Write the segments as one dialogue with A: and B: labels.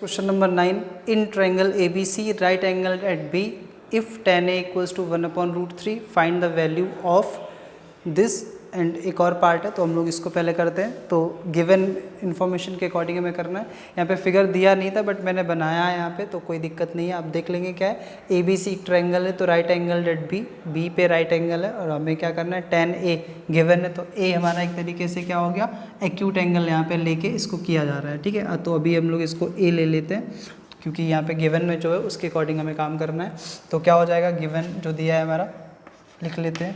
A: Question number 9. In triangle ABC, right angle at B, if tan A equals to 1/√3, find the value of this. And एक और part है तो हम लोग इसको पहले करते हैं. तो गिवन इन्फॉर्मेशन के अकॉर्डिंग हमें करना है. यहाँ पे फिगर दिया नहीं था बट मैंने बनाया है यहाँ पे, तो कोई दिक्कत नहीं है. आप देख लेंगे क्या है. ए बी सी ट्रायंगल है तो right angle at B, B पे राइट एंगल है और हमें क्या करना है, tan ए गिवन है तो ए हमारा एक तरीके से क्या हो गया, एक्यूट एंगल यहाँ पे लेके इसको किया जा रहा है. ठीक है, तो अभी हम लोग इसको ए ले लेते हैं क्योंकि यहाँ पे गिवन में जो है उसके अकॉर्डिंग हमें काम करना है. तो क्या हो जाएगा, गिवन जो दिया है हमारा लिख लेते हैं.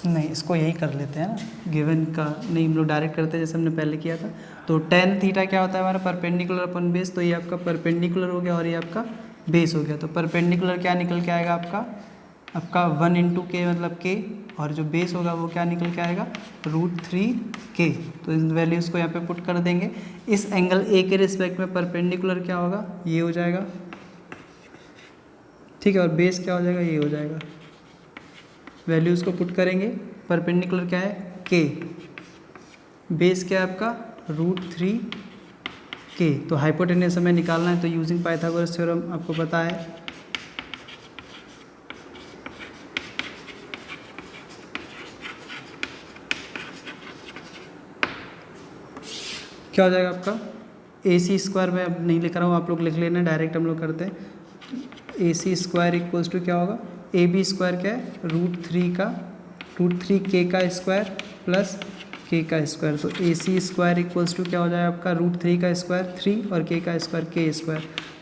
A: नहीं, इसको यही कर लेते हैं ना, गिवन का नहीं हम लोग डायरेक्ट करते हैं जैसे हमने पहले किया था. तो tan थीटा क्या होता है हमारा, परपेंडिकुलर अपन बेस. तो ये आपका परपेंडिकुलर हो गया और ये आपका बेस हो गया. तो परपेंडिकुलर क्या निकल के आएगा आपका 1 × k मतलब k, और जो बेस होगा वो क्या निकल के आएगा, √3k. तो इस वैल्यूज़ को यहाँ पे पुट कर देंगे. इस एंगल ए के रिस्पेक्ट में परपेंडिकुलर क्या होगा, ये हो जाएगा. ठीक है, और बेस क्या हो जाएगा, ये हो जाएगा. वैल्यूज़ को पुट करेंगे. परपेंडिकुलर क्या है, k, बेस क्या है आपका √3k. तो हाइपोटेन्यूज हमें निकालना है. तो यूजिंग पाइथागोरस थ्योरम आपको पता है, क्या हो जाएगा आपका AC² में अब नहीं लिख रहा हूँ, आप लोग लिख लेना, डायरेक्ट हम लोग करते हैं. AC² इक्वल्स टू क्या होगा, AB² क्या है, √3k का स्क्वायर प्लस k का स्क्वायर. तो AC² इक्वल्स टू क्या हो जाएगा आपका, √3 का स्क्वायर 3 और k का स्क्वायर k²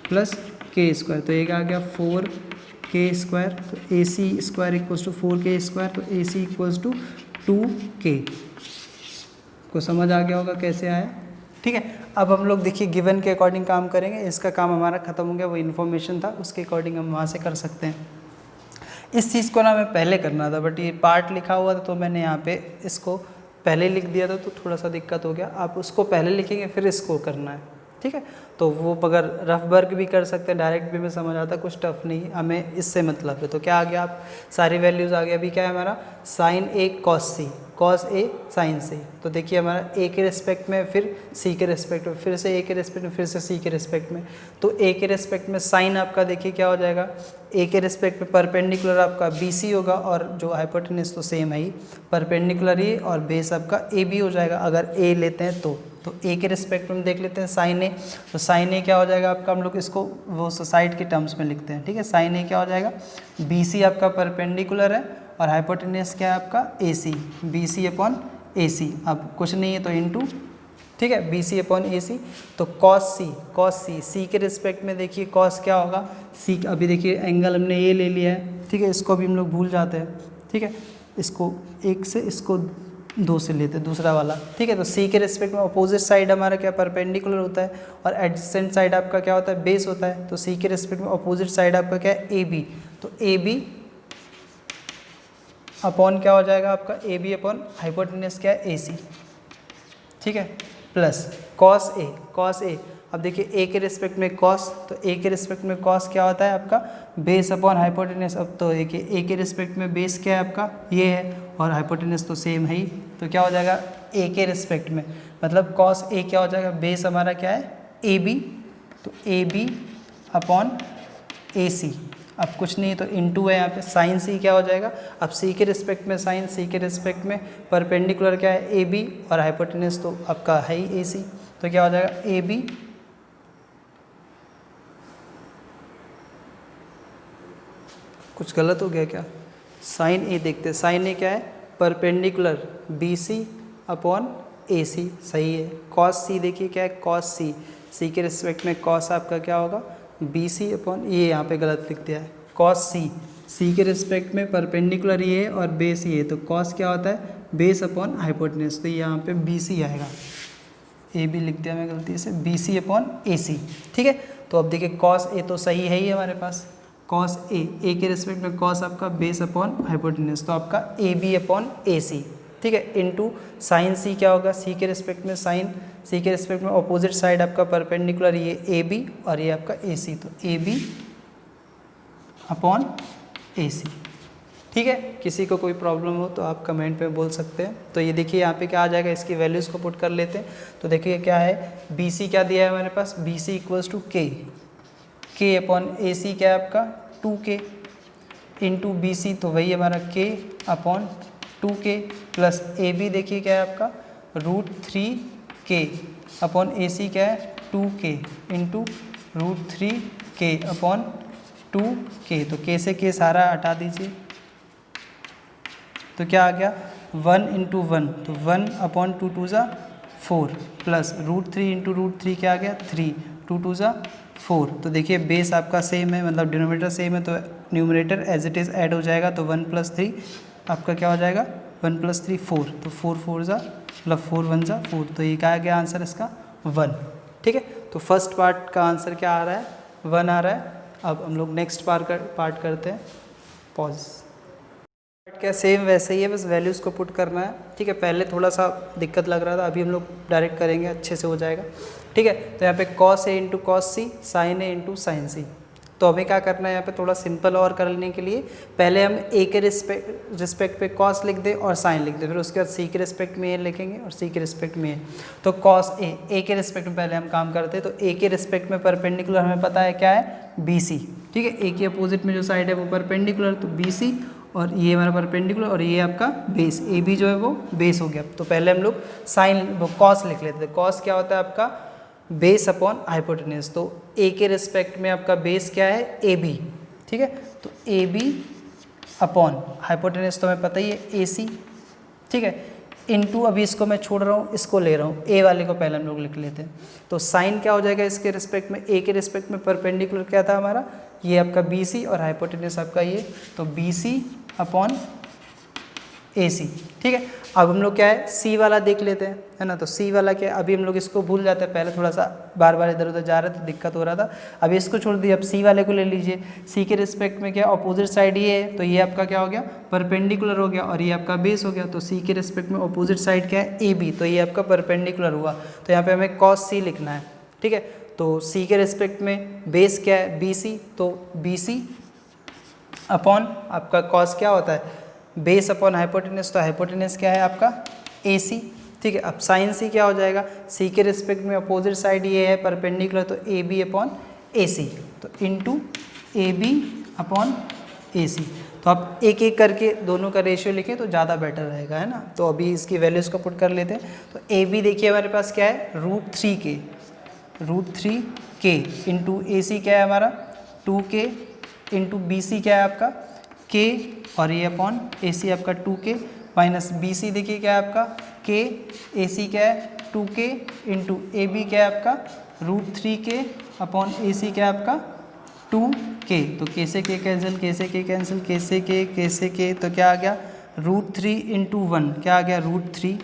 A: प्लस k². तो एक आ गया 4k². तो AC² इक्वल्स टू 4k². तो AC इक्वल्स टू 2k. को समझ आ गया होगा कैसे आया. ठीक है, अब हम लोग देखिए गिवन के अकॉर्डिंग काम करेंगे. इसका काम हमारा खत्म हो गया, वो इन्फॉर्मेशन था उसके अकॉर्डिंग हम वहाँ से कर सकते हैं. इस चीज़ को ना हमें पहले करना था बट ये पार्ट लिखा हुआ था तो मैंने यहाँ पे इसको पहले लिख दिया था तो थोड़ा सा दिक्कत हो गया. आप उसको पहले लिखेंगे फिर इसको करना है. ठीक है, तो वो अगर रफ वर्क भी कर सकते हैं, डायरेक्ट भी में समझ आता, कुछ टफ नहीं, हमें इससे मतलब है. तो क्या आ गया, आप सारी वैल्यूज़ आ गया. अभी क्या है हमारा, sin A cos C, cos A sin C. तो देखिए हमारा A के रिस्पेक्ट में, फिर C के रिस्पेक्ट में, फिर से A के रिस्पेक्ट में, फिर से C के रिस्पेक्ट में. तो A के रिस्पेक्ट में साइन आपका देखिए क्या हो जाएगा, A के रिस्पेक्ट में परपेंडिकुलर आपका BC होगा और जो हाइपोटेन्यूज तो सेम है ही, परपेंडिकुलर ही, और बेस आपका AB हो जाएगा अगर A लेते हैं तो. A के रिस्पेक्ट में देख लेते हैं sin A. तो sin A क्या हो जाएगा आपका, हम लोग इसको वो साइड के टर्म्स में लिखते हैं. ठीक है, sin A क्या हो जाएगा, BC आपका परपेंडिकुलर है और हाइपोटेन्यूज क्या है आपका AC, BC/AC. अब कुछ नहीं है तो इनटू, ठीक है, BC/AC. तो cos C, C के रिस्पेक्ट में देखिए cos क्या होगा, C अभी देखिए एंगल हमने ये ले लिया है. ठीक है, इसको भी हम लोग भूल जाते हैं. ठीक है, इसको 1 से इसको 2 से लेते हैं दूसरा वाला. ठीक है, तो C के रिस्पेक्ट में अपोजिट साइड हमारा क्या परपेंडिकुलर होता है और एडजेसेंट साइड आपका क्या होता है, बेस होता है. तो C के रिस्पेक्ट में अपोजिट साइड आपका क्या है, AB. तो AB अपॉन क्या हो जाएगा आपका, AB अपॉन हाइपोटेन्यूज क्या है, AC. ठीक है, प्लस cos A. अब देखिए A के रिस्पेक्ट में cos, तो A के रिस्पेक्ट में cos क्या होता है आपका, बेस अपॉन हाइपोटेन्यूज. अब तो देखिए A के रिस्पेक्ट में बेस क्या है आपका, ये है, और हाइपोटेन्यूज तो सेम है ही. तो क्या हो जाएगा A के रिस्पेक्ट में, मतलब cos A क्या हो जाएगा, बेस हमारा क्या है AB. तो AB अपॉन AC. अब कुछ नहीं तो इनटू है यहाँ पे, साइन C क्या हो जाएगा. अब C के रिस्पेक्ट में साइन, C के रिस्पेक्ट में परपेंडिकुलर क्या है AB और हाइपोटेन्यूज तो आपका है ही AC. तो क्या हो जाएगा AB कुछ गलत हो गया क्या, साइन A देखते हैं. साइन A क्या है, परपेंडिकुलर BC/AC. सही है. cos C देखिए क्या है, cos C के रिस्पेक्ट में cos आपका क्या होगा, BC अपॉन, ये यहाँ पे गलत लिख दिया है, cos C के रिस्पेक्ट में परपेंडिकुलर ये है और बेस ये है. तो cos क्या होता है, बेस अपॉन हाइपोटेन्यूज. तो यहाँ पे BC आएगा, AB लिख दिया मैं गलती से, BC/AC. ठीक है, तो अब देखिए cos A तो सही है ही हमारे पास, cos A के रिस्पेक्ट में cos आपका बेस अपॉन हाइपोटेन्यूज, तो आपका AB/AC. ठीक है, इनटू साइन C क्या होगा, C के रिस्पेक्ट में साइन, C के रिस्पेक्ट में अपोजिट साइड आपका परपेंडिकुलर ये AB और ये आपका AC. तो AB/AC. ठीक है, किसी को कोई प्रॉब्लम हो तो आप कमेंट में बोल सकते हैं। तो ये देखिए यहाँ पे क्या आ जाएगा, इसकी वैल्यूज़ को पुट कर लेते हैं। तो देखिए क्या है, बी सी क्या दिया है हमारे पास, बी सी इक्वल्स टू के अपॉन ए सी क्या है आपका 2k इंटू बी सी, तो वही हमारा k upon 2k plus A B देखिए क्या है आपका √3k अपॉन ए सी क्या है 2k into √3k upon 2k। तो k से k सारा हटा दीजिए, तो क्या आ गया 1 इंटू 1, तो 1 अपॉन 2 2 ज़ा 4 प्लस √3 इंटू √3 क्या आ गया 3, 2 2 ज़ा 4। तो देखिए बेस आपका सेम है, मतलब डिनोमिनेटर सेम है, तो numerator as it is add हो जाएगा। तो 1 + 3 आपका क्या हो जाएगा 1 + 3 4, तो 4 4 ज़ा मतलब 4 1 ज़ा 4। तो ये क्या आ गया आंसर इसका 1। ठीक है, तो फर्स्ट पार्ट का आंसर क्या आ रहा है 1 आ रहा है। अब हम लोग नेक्स्ट पार्ट करते हैं, पॉज। क्या सेम वैसे ही है, बस वैल्यूज़ को पुट करना है। ठीक है, पहले थोड़ा सा दिक्कत लग रहा था, अभी हम लोग डायरेक्ट करेंगे, अच्छे से हो जाएगा। ठीक है, तो यहाँ पे cos A into cos C, sin A into sin C। तो हमें क्या करना है यहाँ पे थोड़ा सिंपल और करने के लिए, पहले हम A के रिस्पेक्ट पे cos लिख दे और sin लिख दे, फिर उसके बाद C के रिस्पेक्ट में A लिखेंगे और C के रिस्पेक्ट में A। तो cos A के रिस्पेक्ट में पहले हम काम करते हैं। तो A के रिस्पेक्ट में परपेंडिकुलर हमें पता है क्या है BC। ठीक है, A के अपोजिट में जो साइड है वो परपेंडिकुलर, तो BC, और ये हमारा परपेंडिकुलर, और ये आपका बेस ए बी जो है वो बेस हो गया। तो पहले हम लोग साइन वो कॉस लिख लेते हैं। कॉस क्या होता है आपका बेस अपॉन हाइपोटेन्यूज। तो ए के रिस्पेक्ट में आपका बेस क्या है ए बी। ठीक है, तो ए बी अपॉन हाइपोटेन्यूज तो हमें पता ही है ए सी। ठीक है, इनटू अभी इसको मैं छोड़ रहा हूँ, इसको ले रहा हूँ, ए वाले को पहले हम लोग लिख लेते हैं। तो साइन क्या हो जाएगा इसके रिस्पेक्ट में, ए के रिस्पेक्ट में परपेंडिकुलर क्या था हमारा, ये आपका बी सी, और हाइपोटेन्यूज आपका ये, तो बी सी अपॉन ए सी। ठीक है, अब हम लोग क्या है सी वाला देख लेते हैं, है ना। तो सी वाला क्या है, अभी हम लोग इसको भूल जाते हैं, पहले थोड़ा सा बार बार इधर उधर जा रहे थे, दिक्कत हो रहा था। अभी इसको छोड़ दिए, अब सी वाले को ले लीजिए। सी के रिस्पेक्ट में क्या अपोजिट साइड ये है, तो ये आपका क्या हो गया परपेंडिकुलर हो गया, और ये आपका बेस हो गया। तो सी के रिस्पेक्ट में अपोजिट साइड क्या है ए बी, तो ये आपका परपेंडिकुलर हुआ। तो यहाँ पर हमें कॉस सी लिखना है। ठीक है, तो सी के रिस्पेक्ट में बेस क्या है बी सी, तो बी सी अपॉन आपका कॉस क्या होता है बेस अपॉन हाइपोटेन्यूज, तो हाइपोटेन्यूज क्या है आपका ए सी। ठीक है, अब साइन सी क्या हो जाएगा, सी के रिस्पेक्ट में अपोजिट साइड ये है परपेंडिकुलर, तो ए बी अपॉन ए सी, तो इनटू ए बी अपॉन ए सी। तो आप एक एक करके दोनों का रेशियो लिखें तो ज़्यादा बेटर रहेगा, है ना। तो अभी इसकी वैल्यूज़ को पुट कर लेते हैं। तो ए बी देखिए हमारे पास क्या है √3k इंटू ए सी क्या है हमारा 2k इंटू बी सी क्या है आपका k, और ये अपॉन ए सी आपका 2k माइनस बी सी देखिए क्या है आपका k, ए सी क्या है 2k इंटू ए बी क्या है आपका √3k अपॉन ए सी क्या है आपका 2k। तो k से k कैंसिल, k से k कैंसिल, k से k, तो क्या आ गया √3 इंटू 1 क्या आ गया √3।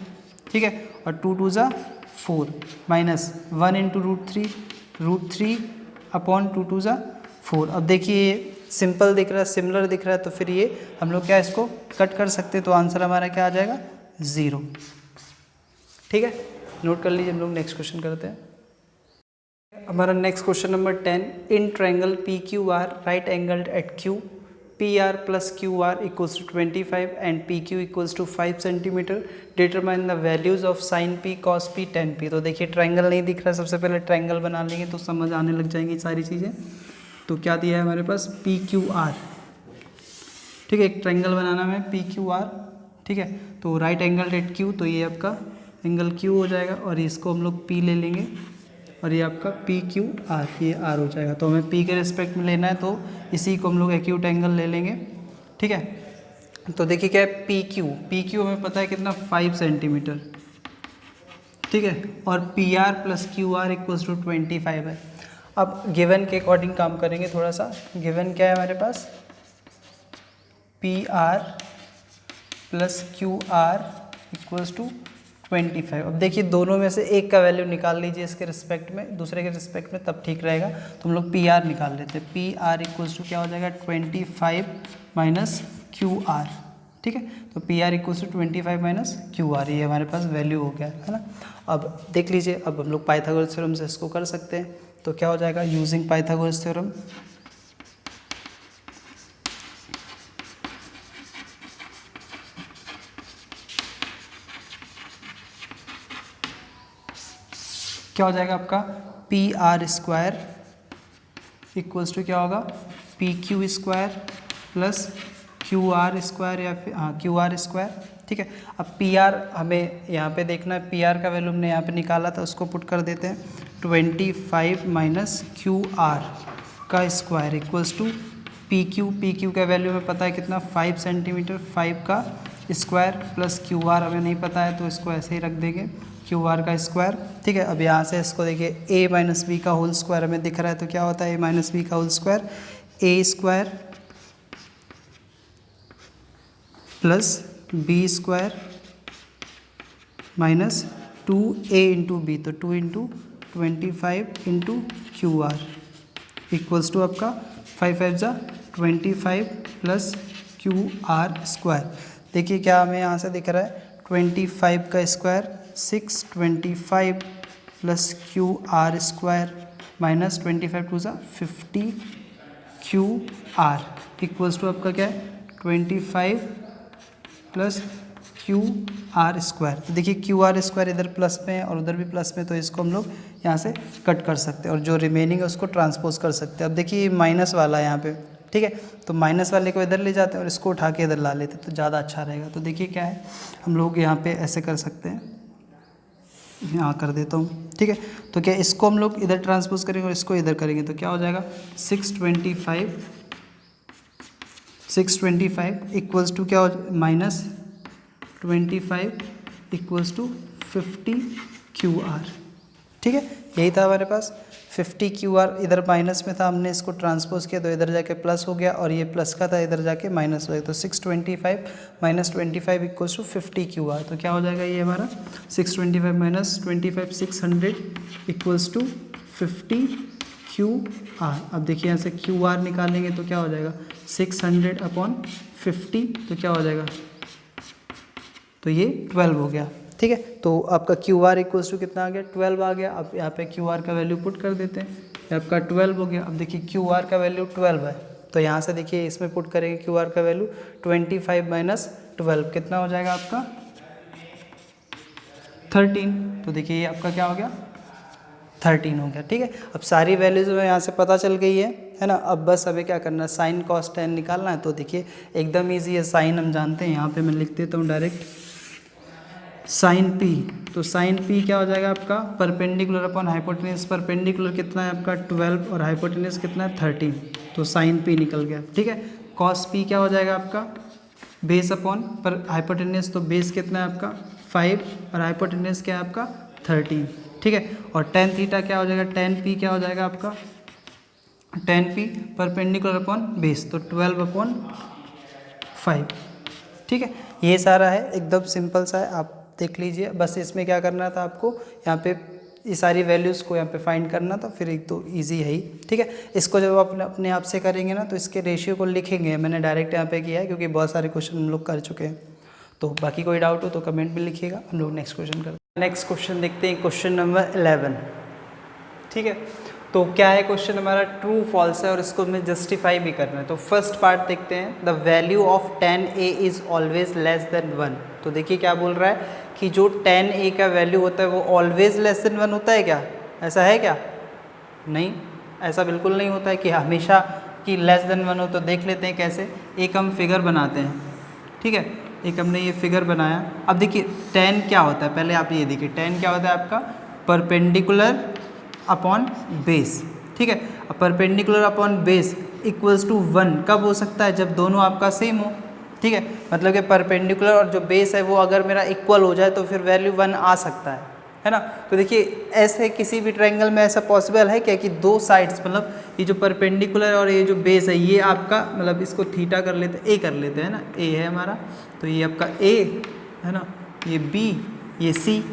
A: ठीक है, और 2 2 ज़ा 4 माइनस 1 इंटू √3 अपॉन 2 2 ज़ा 4। अब देखिए सिंपल दिख रहा है, सिमिलर दिख रहा है, तो फिर ये हम लोग क्या इसको कट कर सकते हैं, तो आंसर हमारा क्या आ जाएगा 0। ठीक है, नोट कर लीजिए। हम लोग नेक्स्ट क्वेश्चन करते हैं। हमारा next question number 10, in triangle P Q R right angled at Q P R plus Q R equals to 25 and P Q equals to 5 centimetre, determine the values of sine P cos P tan P. तो देखिए triangle नहीं दिख रहा, सबसे पहले triangle बना लेंगे तो समझ आने लग जाएंगी सारी चीज़ें। तो क्या दिया है हमारे पास पी क्यू आर। ठीक है, एक ट्रायंगल बनाना है पी क्यू आर। ठीक है, तो राइट एंगल एट क्यू, तो ये आपका एंगल क्यू हो जाएगा, और इसको हम लोग पी ले लेंगे, और ये आपका पी क्यू आर, ये आर हो जाएगा। तो हमें पी के रिस्पेक्ट में लेना है, तो इसी को हम लोग एक्यूट एंगल ले लेंगे। ठीक है, तो देखिए क्या है पी क्यू हमें पता है कितना 5 सेंटीमीटर। ठीक है, और P R plus Q R equals to 25 है। अब गिवन के अकॉर्डिंग काम करेंगे थोड़ा सा। गिवन क्या है हमारे पास P R plus Q R equals to 25। अब देखिए दोनों में से एक का वैल्यू निकाल लीजिए इसके रिस्पेक्ट में, दूसरे के रिस्पेक्ट में, तब ठीक रहेगा। तो हम लोग पी आर निकाल लेते हैं। पी आर इक्वल्स टू क्या हो जाएगा 25 माइनस क्यू आर। ठीक है, तो P R equals to 25 minus Q R, ये हमारे पास वैल्यू हो गया है ना। अब देख लीजिए, अब हम लोग पाइथागोरस थ्योरम से इसको कर सकते हैं। तो क्या हो जाएगा यूजिंग पाइथागोरस थ्योरम, क्या हो जाएगा आपका P R square equals to क्या होगा P Q square plus Q R square या फिर क्यू आर स्क्वायर। ठीक है, अब पी आर हमें यहाँ पे देखना है, पी आर का वैल्यू हमने यहाँ पे निकाला था, उसको पुट कर देते हैं 25 माइनस क्यू आर का square equals to P Q का वैल्यू हमें पता है कितना 5 सेंटीमीटर, 5 का स्क्वायर प्लस क्यू आर हमें नहीं पता है तो इसको ऐसे ही रख देंगे क्यू आर का स्क्वायर। ठीक है, अब यहाँ से इसको देखिए ए माइनस बी का होल स्क्वायर हमें दिख रहा है तो क्या होता है ए माइनस बी का whole square a square plus b square minus 2a into b, तो 2 into 25 into Q R equals to आपका 5 5 जा 25 प्लस क्यू आर स्क्वायर। देखिए क्या हमें यहाँ से दिख रहा है 25 का square 625 plus Q R square minus 25 टू जा 50 क्यू आर इक्वल्स टू आपका क्या है 25 प्लस क्यू आर स्क्वायर। तो देखिए क्यू आर स्क्वायर इधर प्लस में है और उधर भी प्लस में, तो इसको हम लोग यहाँ से कट कर सकते हैं और जो रिमेनिंग है उसको ट्रांसपोज कर सकते हैं। अब देखिए ये माइनस वाला है यहाँ पे, ठीक है, तो माइनस वाले को इधर ले जाते हैं और इसको उठा के इधर ला लेते हैं तो ज़्यादा अच्छा रहेगा। तो देखिए क्या है हम लोग यहाँ पे ऐसे कर सकते हैं, यहाँ कर देता हूँ। ठीक है, तो क्या इसको हम लोग इधर ट्रांसपोज करेंगे और इसको इधर करेंगे तो क्या हो जाएगा 625 इक्वल्स टू क्या हो minus 25 equals to 50 Q R. ठीक है, यही था हमारे पास 50 क्यू आर, इधर माइनस में था, हमने इसको ट्रांसपोज किया तो इधर जाके प्लस हो गया और ये प्लस का था इधर जाके माइनस हो गया, तो 625 minus 25 equals to 50 Q R. तो क्या हो जाएगा ये हमारा 625 minus 25 600 equals to 50 Q R. अब देखिए यहाँ से क्यू आर निकालेंगे तो क्या हो जाएगा 600 अपॉन 50, तो क्या हो जाएगा तो ये 12 हो गया। ठीक है, तो आपका क्यू आर इक्वल्स टू कितना आ गया 12 आ गया। अब यहाँ पे क्यू आर का वैल्यू पुट कर देते हैं, ये आपका 12 हो गया। अब देखिए क्यू आर का वैल्यू 12 है तो यहाँ से देखिए इसमें पुट करेंगे क्यू आर का वैल्यू 25 माइनस 12 कितना हो जाएगा आपका 13। तो देखिए ये आपका क्या हो गया 13 हो गया। ठीक है, अब सारी वैल्यूज में यहाँ से पता चल गई है ना। अब बस अभी क्या करना है साइन कॉस टेन निकालना है। तो देखिए एकदम ईजी है, साइन हम जानते हैं, यहाँ पे मैं लिख देता हूँ डायरेक्ट साइन पी। तो साइन पी क्या हो जाएगा आपका परपेंडिकुलर अपॉन हाइपोटेन्यूज, परपेंडिकुलर कितना है आपका 12 और हाइपोटेन्यूज कितना है 13, तो साइन पी निकल गया। ठीक है, कॉस पी क्या हो जाएगा आपका बेस अपॉन पर हाइपोटेन्यूज, तो बेस कितना है आपका 5 और हाइपोटेन्यूज क्या है आपका 13। ठीक है, और टेन थीटा क्या हो जाएगा टेन पी क्या हो जाएगा आपका ten P perpendicular upon base, तो 12 अपॉन 5। ठीक है, ये सारा है एकदम सिंपल सा है, आप देख लीजिए। बस इसमें क्या करना था आपको यहाँ पे ये सारी वैल्यूज़ को यहाँ पे फाइंड करना था, फिर एक तो इजी है ही। ठीक है, इसको जब आप अपने आप से करेंगे ना तो इसके रेशियो को लिखेंगे, मैंने डायरेक्ट यहाँ पे किया है क्योंकि बहुत सारे क्वेश्चन हम लोग कर चुके हैं। तो बाकी कोई डाउट हो तो कमेंट में लिखिएगा, हम लोग नेक्स्ट क्वेश्चन करते हैं। नेक्स्ट क्वेश्चन देखते हैं, क्वेश्चन नंबर 11। ठीक है, तो क्या है क्वेश्चन हमारा ट्रू फॉल्स है और इसको हमें जस्टिफाई भी करना है। तो फर्स्ट पार्ट देखते हैं, the value of 10a is always less than 1। तो देखिए क्या बोल रहा है कि जो 10a का वैल्यू होता है वो ऑलवेज लेस देन 1 होता है क्या, ऐसा है क्या? नहीं, ऐसा बिल्कुल नहीं होता है कि हमेशा कि लेस देन 1 हो। तो देख लेते हैं कैसे, एक हम फिगर बनाते हैं। ठीक है, एक हमने ये फिगर बनाया। अब देखिए 10 क्या होता है, पहले आप ये देखिए 10 क्या होता है आपका परपेंडिकुलर अपॉन बेस। ठीक है, अब perpendicular upon base equals to 1 कब हो सकता है, जब दोनों आपका सेम हो। ठीक है, मतलब कि परपेंडिकुलर और जो बेस है वो अगर मेरा इक्वल हो जाए तो फिर वैल्यू 1 आ सकता है ना। तो देखिए ऐसे किसी भी ट्रायंगल में ऐसा पॉसिबल है क्या कि दो साइड्स, मतलब ये जो परपेंडिकुलर और ये जो बेस है ये आपका, मतलब इसको थीटा कर लेते ए कर लेते हैं ना, ए है हमारा, तो ये आपका ए है ना, ये बी, ये सी।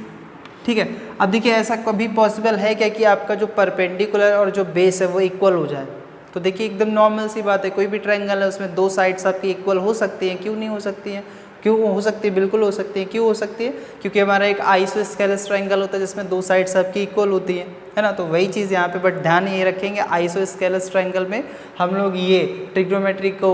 A: ठीक है, अब देखिए ऐसा कभी पॉसिबल है क्या कि आपका जो परपेंडिकुलर और जो बेस है वो इक्वल हो जाए। तो देखिए एकदम नॉर्मल सी बात है, कोई भी ट्रायंगल है उसमें दो साइड्स आपकी इक्वल हो सकती हैं, क्यों नहीं हो सकती हैं? क्यों हो सकती है, बिल्कुल हो सकती है। क्यों हो सकती है? क्योंकि हमारा एक आइसोस्केलेस ट्रायंगल होता है जिसमें दो साइड्स आपकी इक्वल होती है ना। तो वही चीज़ यहाँ पे, बट ध्यान ये रखेंगे आइसोस्केलेस ट्रायंगल में हम लोग ये ट्रिग्नोमेट्री को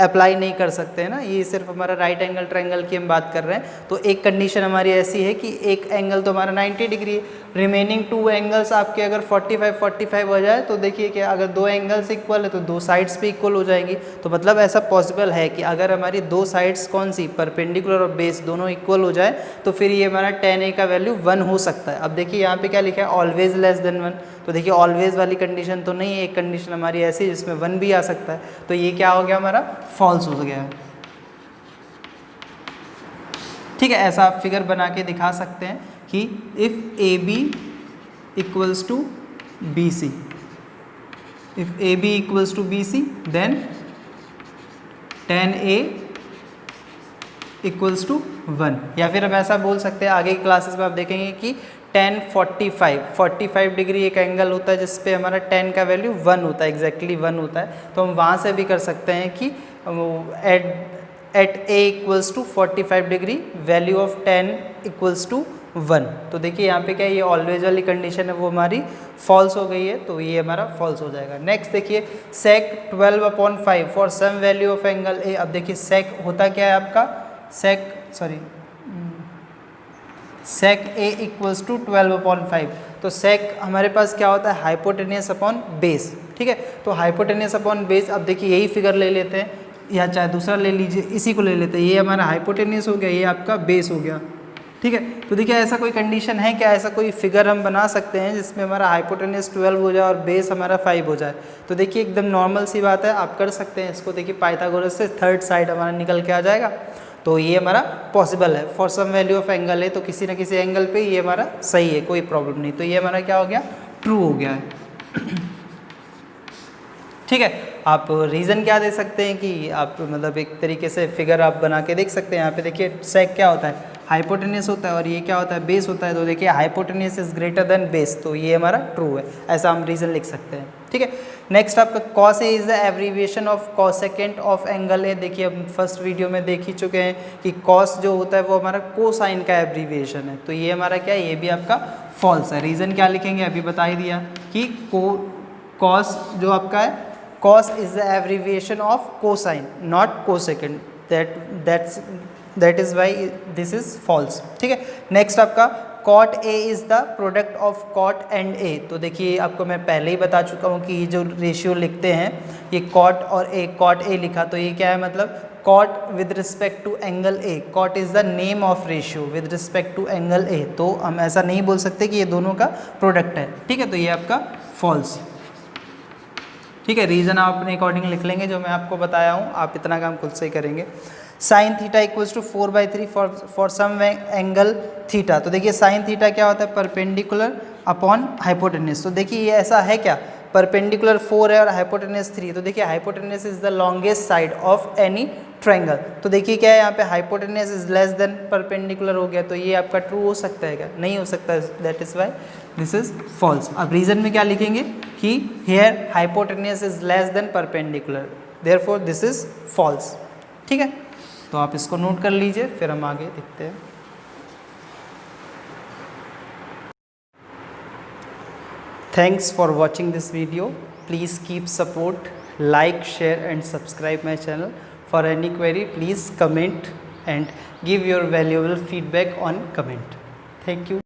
A: अप्लाई नहीं कर सकते हैं ना, ये सिर्फ हमारा राइट एंगल ट्रायंगल की हम बात कर रहे हैं। तो एक कंडीशन हमारी ऐसी है कि एक एंगल तो हमारा 90 डिग्री है, रिमेनिंग 2 एंगल्स आपके अगर 45 हो जाए तो देखिए कि अगर 2 एंगल्स इक्वल है तो 2 साइड्स भी इक्वल हो जाएंगी। तो मतलब ऐसा पॉसिबल है कि अगर हमारी 2 साइड्स कौन सी, परपेंडिकुलर और बेस दोनों इक्वल हो जाए तो फिर ये हमारा tan a का वैल्यू 1 हो सकता है। अब देखिए यहाँ पे क्या लिखा है, ऑलवेज लेस देन 1, तो देखिए ऑलवेज वाली कंडीशन तो नहीं है, एक कंडीशन हमारी ऐसी जिसमें 1 भी आ सकता है, तो ये क्या हो गया हमारा फॉल्स हो गया है। ठीक है, ऐसा आप फिगर बना के दिखा सकते हैं कि if A B equals to B C, if A B equals to B C then tan a equals to 1, या फिर हम ऐसा बोल सकते हैं आगे की क्लासेस में आप देखेंगे कि tan 45 डिग्री एक एंगल होता है जिस पे हमारा tan का वैल्यू 1 होता है, एग्जैक्टली 1 होता है। तो हम वहाँ से भी कर सकते हैं कि at a equals to 45 degree value of tan equals to 1। तो देखिए यहाँ पे क्या है, ये ऑलवेज वाली कंडीशन है वो हमारी फॉल्स हो गई है, तो ये हमारा फॉल्स हो जाएगा। नेक्स्ट देखिए sec 12/5 for some value of angle a। अब देखिए sec होता क्या है आपका, sec a इक्वल्स टू 12/5, तो sec हमारे पास क्या होता है, हाइपोटेनियस अपॉन बेस। ठीक है, तो हाइपोटेनियस अपॉन बेस, अब देखिए यही फिगर ले लेते हैं या चाहे दूसरा ले लीजिए, इसी को ले लेते हैं, ये हमारा हाइपोटेनियस हो गया, ये आपका बेस हो गया। ठीक है, तो देखिए ऐसा कोई कंडीशन है क्या, ऐसा कोई फिगर हम बना सकते हैं जिसमें हमारा हाइपोटेनियस 12 हो जाए और बेस हमारा 5 हो जाए। तो देखिए एकदम नॉर्मल सी बात है, आप कर सकते हैं इसको। देखिए पाइथागोरस से थर्ड साइड हमारा निकल के आ जाएगा, तो ये हमारा पॉसिबल है for some value of angle है, तो किसी न किसी एंगल पे ये हमारा सही है, कोई प्रॉब्लम नहीं। तो ये हमारा क्या हो गया, ट्रू हो गया है। ठीक है, आप रीज़न क्या दे सकते हैं कि आप मतलब एक तरीके से फिगर आप बना के देख सकते हैं। यहाँ पे देखिए सेक क्या होता है, हाइपोटेनियस होता है, और ये क्या होता है, बेस होता है। तो देखिए hypotenuse is greater than base, तो ये हमारा ट्रू है, ऐसा हम रीज़न लिख सकते हैं। ठीक है, नेक्स्ट आपका cos A is the abbreviation of cosecant of angle A. देखिए हम फर्स्ट वीडियो में देख ही चुके हैं कि कॉस जो होता है वो हमारा कोसाइन का एब्रीविएशन है, तो ये हमारा क्या है, ये भी आपका फॉल्स है। रीज़न क्या लिखेंगे, अभी बता ही दिया कि कॉस जो आपका है, cos is the abbreviation of cosine not cosecant, that is why this is false। ठीक है, नेक्स्ट आपका cot a is the product of cot and a। तो देखिए आपको मैं पहले ही बता चुका हूँ कि ये जो रेशियो लिखते हैं, ये cot a लिखा, तो ये क्या है, मतलब cot with respect to angle a, cot is the name of ratio with respect to angle a। तो हम ऐसा नहीं बोल सकते कि ये दोनों का प्रोडक्ट है। ठीक है, तो ये आपका फॉल्स। ठीक है, रीज़न आप अपने अकॉर्डिंग लिख लेंगे, जो मैं आपको बताया हूँ आप इतना काम खुद से ही करेंगे। Sine theta equals to 4/3 for some angle theta. तो देखिए साइन थीटा क्या होता है, परपेंडिकुलर अपॉन हाइपोटेनियस। तो देखिए ये ऐसा है क्या, परपेंडिकुलर 4 है और हाइपोटेनियस 3। तो देखिए hypotenuse is the longest side of any triangle. तो देखिए क्या है, यहाँ पे hypotenuse is less than perpendicular हो गया, तो ये आपका ट्रू हो सकता है क्या, नहीं हो सकता, that is why this is false. अब रीजन में क्या लिखेंगे कि here hypotenuse is less than perpendicular, therefore this is false. ठीक है, तो आप इसको नोट कर लीजिए, फिर हम आगे देखते हैं। Thanks for watching this video. Please keep support, like, share and subscribe my channel. For any query, please comment and give your valuable feedback on comment. Thank you.